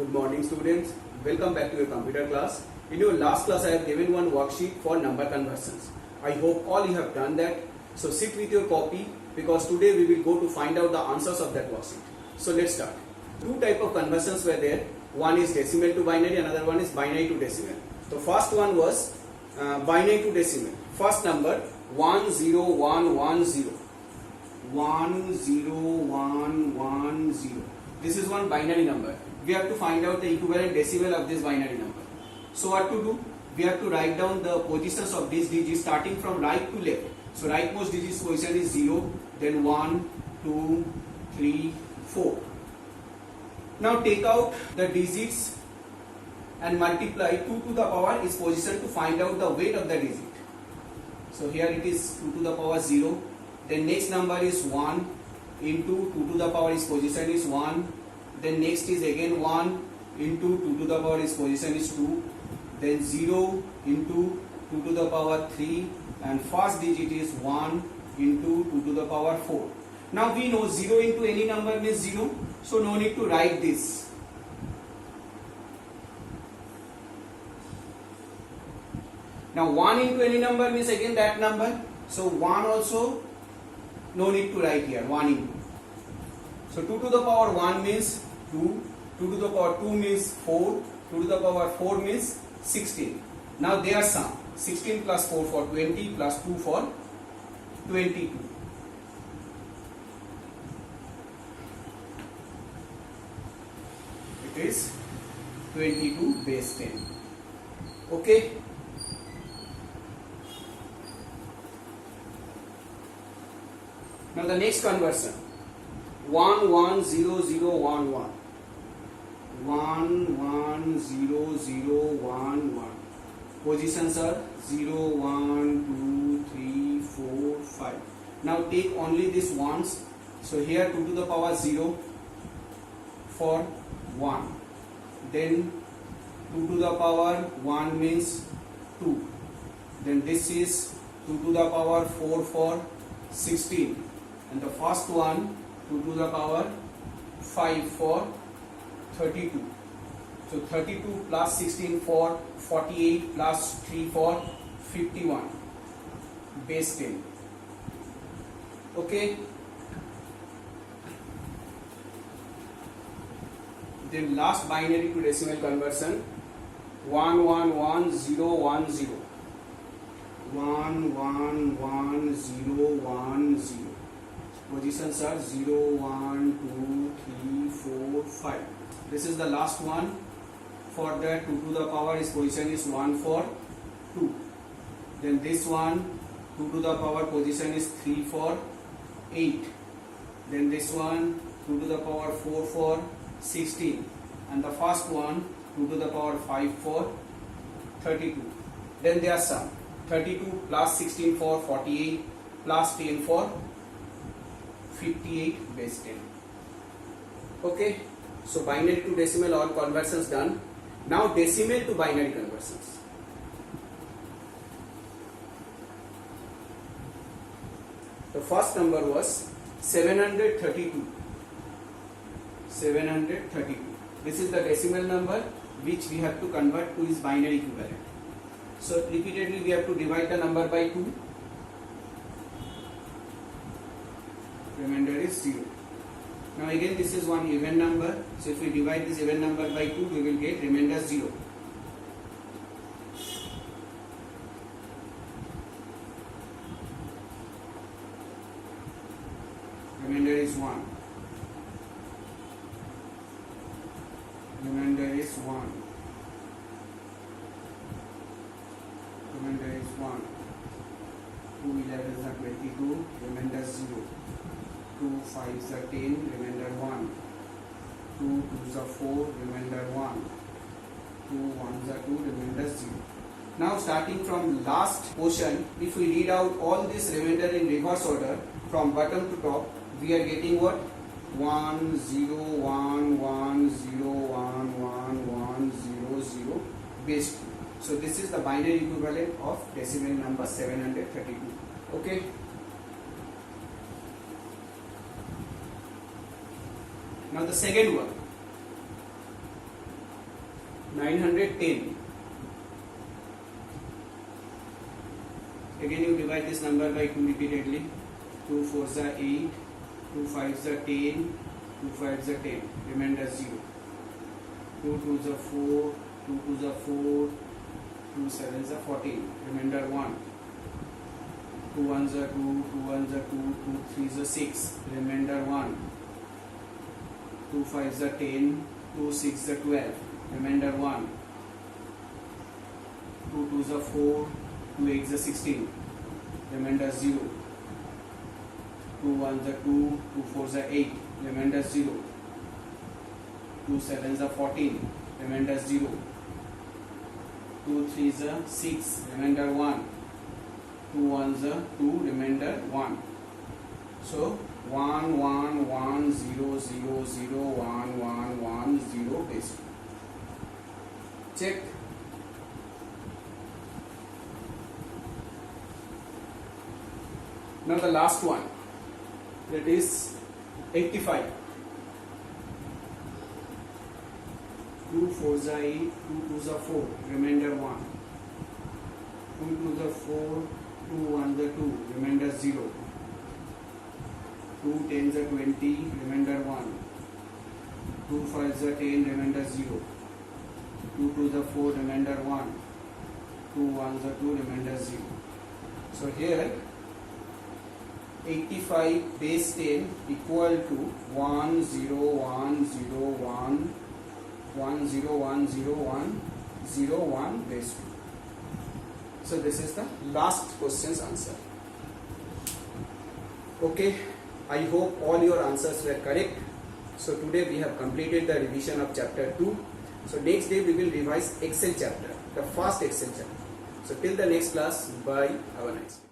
Good morning students. Welcome back to your computer class. In your last class I have given one worksheet for number conversions. I hope all you have done that. So sit with your copy because today we will go to find out the answers of that worksheet. So let's start. Two type of conversions were there. One is decimal to binary, another one is binary to decimal. So first one was binary to decimal. First number 10110. 10110. This is one binary number. We have to find out the equivalent decimal of this binary number. So what to do? We have to write down the positions of these digits starting from right to left. So rightmost digits position is 0, then 1, 2, 3, 4. Now take out the digits and multiply 2 to the power is position to find out the weight of the digit. So here it is 2 to the power 0. Then next number is 1 into 2 to the power is position is 1. Then next is again 1 into 2 to the power is position is 2. Then 0 into 2 to the power 3, and first digit is 1 into 2 to the power 4. Now we know 0 into any number means 0, so no need to write this. Now 1 into any number means again that number, so 1 also no need to write here, 1 into. So 2 to the power 1 means 2, 2 to the power 2 means 4, 2 to the power 4 means 16. Now their sum, 16 plus 4 for 20 plus 2 for 22. It is 22 base 10. Okay. Now the next conversion, 110011. 110011. Positions are 0, 1, 2, 3, 4, 5. Now take only these ones. So here 2 to the power 0 for 1. Then 2 to the power 1 means 2. Then this is 2 to the power 4 for 16. And the first one 2 to the power 5 for 32. So 32 plus 16 for 48 plus 3 for 51. Base 10. Okay. Then last binary to decimal conversion, 111010. 111010. Positions are 0, 1, 2, 3, 4, 5. This is the last one. For that 2 to the power is position is 1 for 2. Then this one 2 to the power position is 3 for 8. Then this one 2 to the power 4 for 16. And the first one 2 to the power 5 for 32. Then their sum, 32 plus 16 for 48 plus 10 for 58 base 10. Okay, so binary to decimal all conversions done. Now decimal to binary conversions. The first number was 732. 732. This is the decimal number which we have to convert to its binary equivalent. So repeatedly we have to divide the number by 2. Remainder is 0. Now again this is one even number. So if we divide this even number by 2, we will get remainder 0. Remainder is 1. Remainder is 1. Remainder is 1. 2 11s are 22. Remainder 0. 2 5s are 10, remainder 1. 2 2s are 4, remainder 1. 2 1s are 2, remainder 0. Now starting from last portion, if we read out all this remainder in reverse order from bottom to top, we are getting what? 1 0 1 1 0 1 1 1 0 0 base 2. So this is the binary equivalent of decimal number 732. Okay. Now the second one, 910. Again you divide this number by 2 repeatedly. 2 4s are 8, 2 5s are 10, 2 5s are 10, remainder 0. 2 2s are 4, 2 2s are 4, 2 7s are 14, remainder 1. 2 1s are 2, 2 1s are 2, 2 3s are 6, remainder 1. 2 5s are 10, 2 6s are 12, remainder 1. 2 2s are 4, 2 8s are 16, remainder 0. 2 1s are 2, 2 4s are 8, remainder 0. 2 7s are 14, remainder 0. 2 3s are 6, remainder 1. 2 1s are 2, remainder 1. So 1 1 1 0 0 0 1 1 1 0 base 2. Check. Now the last one, that is 85. 2 4s are 8, 2 2s are 4, remainder 1. 2 2s are 4, 2 1s are 2, remainder 0. 2 10s are 20, remainder 1. 2 5s are 10, remainder 0. 2 2s are 4, remainder 1. 2 1s are 2, remainder 0. So here 85 base 10 equal to 1 0 1 0 1 1 0 1 0 1 0 1 base 2. So this is the last question's answer. Okay, I hope all your answers were correct. So today we have completed the revision of chapter 2. So next day we will revise Excel chapter, the first Excel chapter. So till the next class, bye, have a nice day.